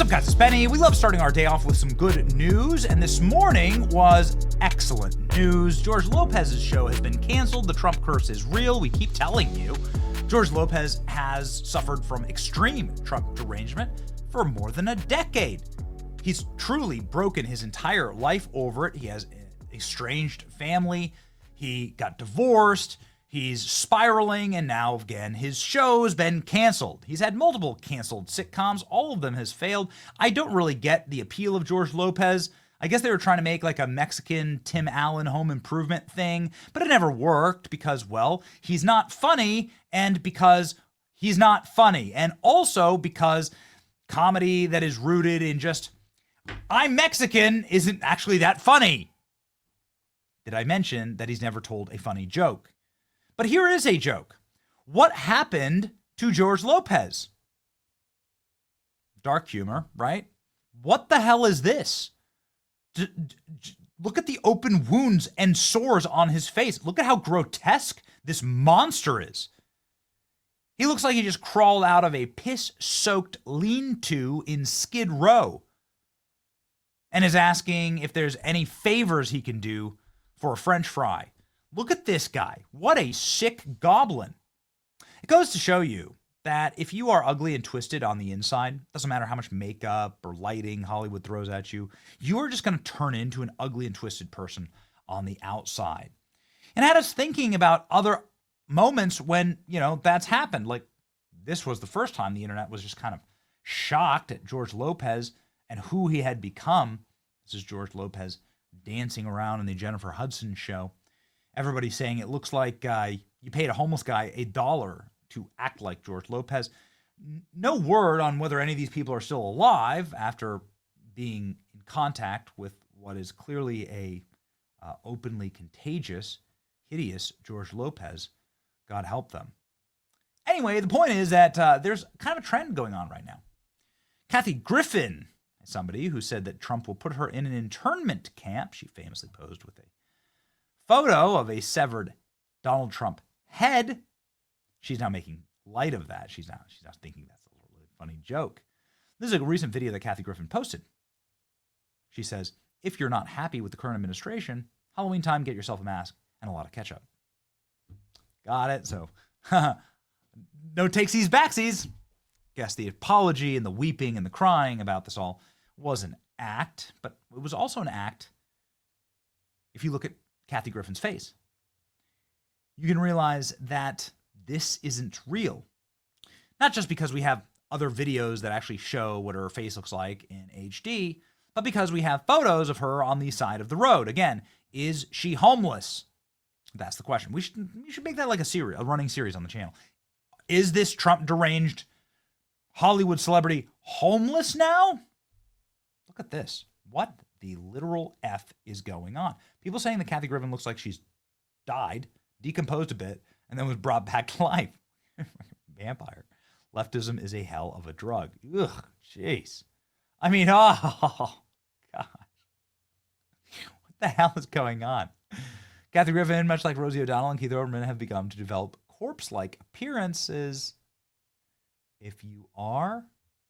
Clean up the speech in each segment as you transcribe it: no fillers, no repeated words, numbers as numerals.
up, guys? It's Benny. We love starting our day off with some good news, and this morning was excellent news. George Lopez's show has been canceled. The Trump curse is real. We keep telling you. George Lopez has suffered from extreme Trump derangement for more than a decade. He's truly broken his entire life over it. He has an estranged family. He got divorced. He's spiraling, and now, again, his show's been canceled. He's had multiple canceled sitcoms. All of them has failed. I don't really get the appeal of George Lopez. I guess they were trying to make like a Mexican Tim Allen home improvement thing, but it never worked because, well, he's not funny, and because he's not funny, and also because comedy that is rooted in just, I'm Mexican, isn't actually that funny. Did I mention that he's never told a funny joke? But here is a joke. What happened to George Lopez? Dark humor, right? What the hell is this? Look at the open wounds and sores on his face. Look at how grotesque this monster is. He looks like he just crawled out of a piss-soaked lean-to in Skid Row and is asking if there's any favors he can do for a French fry. Look at this guy. What a sick goblin. It goes to show you that if you are ugly and twisted on the inside, doesn't matter how much makeup or lighting Hollywood throws at you, you are just going to turn into an ugly and twisted person on the outside. And had us thinking about other moments when, that's happened. Like, this was the first time the internet was just kind of shocked at George Lopez and who he had become. This is George Lopez dancing around in the Jennifer Hudson show. Everybody's saying it looks like you paid a homeless guy $1 to act like George Lopez. No word on whether any of these people are still alive after being in contact with what is clearly a openly contagious, hideous George Lopez. God help them. Anyway, the point is that there's kind of a trend going on right now. Kathy Griffin, somebody who said that Trump will put her in an internment camp. She famously posed with a photo of a severed Donald Trump head. She's now making light of that. She's not thinking that's a really funny joke. This is a recent video that Kathy Griffin posted. She says, if you're not happy with the current administration, Halloween time, get yourself a mask and a lot of ketchup. Got it? So, no takesies, backsies. Guess the apology and the weeping and the crying about this all was an act, but it was also an act if you look at Kathy Griffin's face. You can realize that this isn't real. Not just because we have other videos that actually show what her face looks like in HD, but because we have photos of her on the side of the road. Again, is she homeless? That's the question. We should make that like a running series on the channel. Is this Trump deranged Hollywood celebrity homeless now? Look at this. What the literal F is going on? People saying that Kathy Griffin looks like she's died, decomposed a bit, and then was brought back to life. Vampire. Leftism is a hell of a drug. Ugh, jeez. I mean, oh, gosh. What the hell is going on? Kathy Griffin, much like Rosie O'Donnell and Keith Olbermann, have begun to develop corpse-like appearances. If you are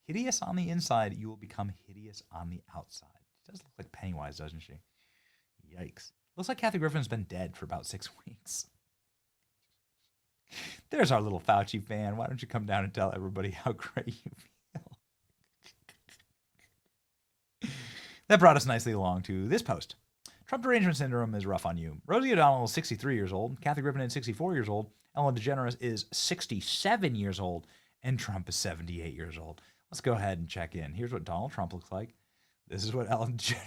hideous on the inside, you will become hideous on the outside. She does look like Pennywise, doesn't she? Yikes. Looks like Kathy Griffin's been dead for about 6 weeks. There's our little Fauci fan. Why don't you come down and tell everybody how great you feel? That brought us nicely along to this post. Trump derangement syndrome is rough on you. Rosie O'Donnell is 63 years old. Kathy Griffin is 64 years old. Ellen DeGeneres is 67 years old. And Trump is 78 years old. Let's go ahead and check in. Here's what Donald Trump looks like. This is what Ellen DeGeneres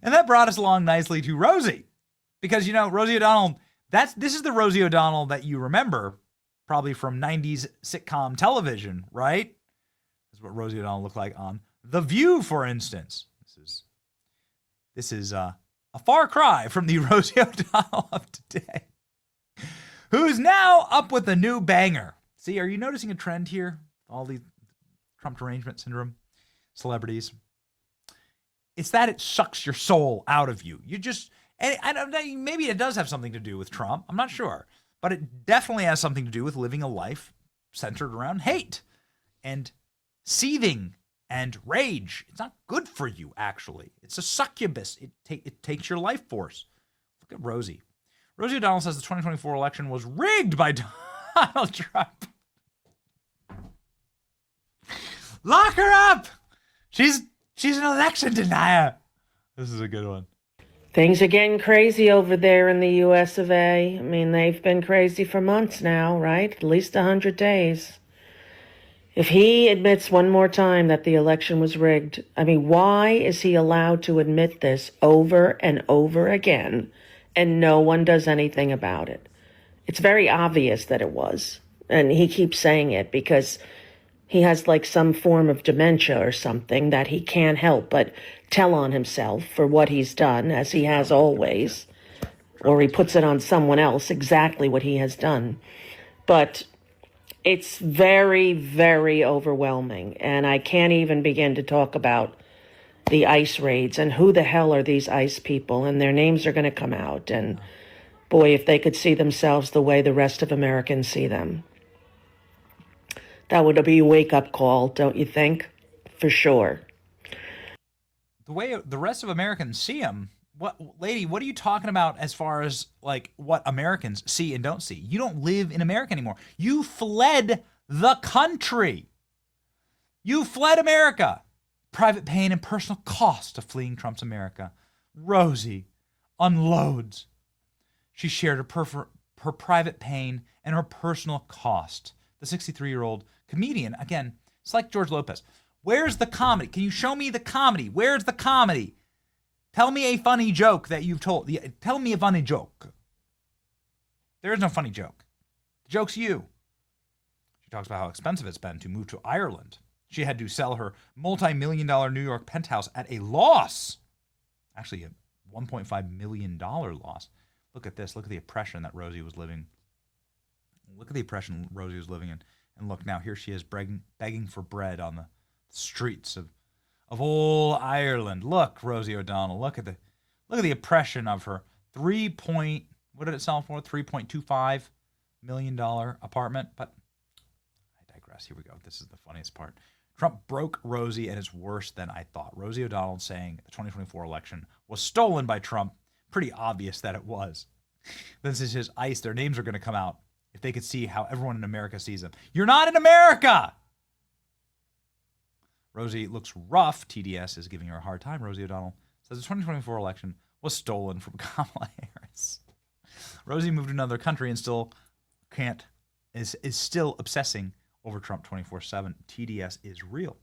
And that brought us along nicely to Rosie. Because, Rosie O'Donnell, this is the Rosie O'Donnell that you remember probably from 90s sitcom television, right? This is what Rosie O'Donnell looked like on The View, for instance. This is a far cry from the Rosie O'Donnell of today, who's now up with a new banger. See, are you noticing a trend here? All the Trump derangement syndrome celebrities. It's that it sucks your soul out of you. You just, and I don't know, maybe it does have something to do with Trump. I'm not sure. but it definitely has something to do with living a life centered around hate and seething and rage. It's not good for you, actually. It's a succubus. It takes your life force. Look at Rosie. Rosie O'Donnell says the 2024 election was rigged by Donald Trump. Lock her up! She's an election denier. This is a good one. Things are getting crazy over there in the US of A. I mean, they've been crazy for months now, right? At least 100 days. If he admits one more time that the election was rigged, I mean, why is he allowed to admit this over and over again and no one does anything about it? It's very obvious that it was. And he keeps saying it because he has like some form of dementia or something that he can't help but tell on himself for what he's done, as he has always, or he puts it on someone else, exactly what he has done. But it's very, very overwhelming, and I can't even begin to talk about the ICE raids and who the hell are these ICE people, and their names are going to come out, and boy, if they could see themselves the way the rest of Americans see them. That would be a wake-up call, don't you think? For sure. The way the rest of Americans see him, lady, what are you talking about as far as like what Americans see and don't see? You don't live in America anymore. You fled the country. You fled America. Private pain and personal cost of fleeing Trump's America. Rosie unloads. She shared her private pain and her personal cost. The 63-year-old comedian, again, it's like George Lopez. Where's the comedy? Can you show me the comedy? Where's the comedy? Tell me a funny joke that you've told. Tell me a funny joke. There is no funny joke. The joke's you. She talks about how expensive it's been to move to Ireland. She had to sell her multi-million-dollar New York penthouse at a loss. Actually, a $1.5 million loss. Look at this. Look at the oppression that Rosie was living. Look at the oppression Rosie was living in. And look, now here she is begging for bread on the streets of old Ireland. Look, Rosie O'Donnell. Look at the oppression of her what did it sell for? $3.25 million apartment. But I digress. Here we go. This is the funniest part. Trump broke Rosie, and it's worse than I thought. Rosie O'Donnell saying the 2024 election was stolen by Trump. Pretty obvious that it was. This is his ICE. Their names are going to come out if they could see how everyone in America sees them. You're not in America! Rosie looks rough. TDS is giving her a hard time. Rosie O'Donnell says the 2024 election was stolen from Kamala Harris. Rosie moved to another country and still is still obsessing over Trump 24/7. TDS is real.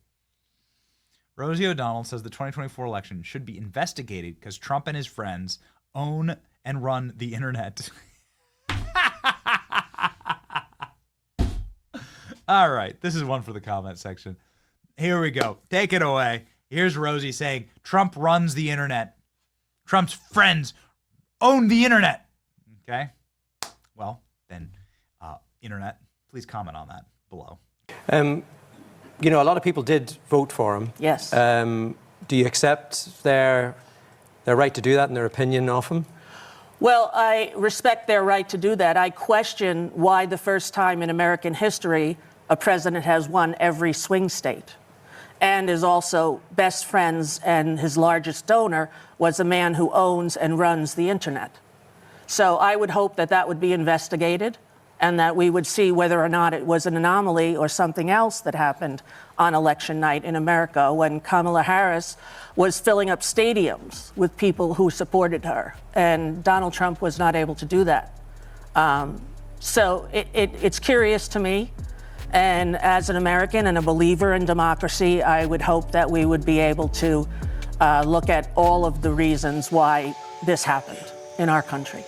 Rosie O'Donnell says the 2024 election should be investigated because Trump and his friends own and run the internet. All right, this is one for the comment section. Here we go. Take it away. Here's Rosie saying Trump runs the internet. Trump's friends own the internet. Okay? Well, then, internet, please comment on that below. You know, a lot of people did vote for him. Yes. Do you accept their right to do that and their opinion of him? Well, I respect their right to do that. I question why the first time in American history a president has won every swing state and is also best friends, and his largest donor was a man who owns and runs the internet. So I would hope that that would be investigated and that we would see whether or not it was an anomaly or something else that happened on election night in America when Kamala Harris was filling up stadiums with people who supported her, and Donald Trump was not able to do that. So it's curious to me, and as an American and a believer in democracy, I would hope that we would be able to look at all of the reasons why this happened in our country.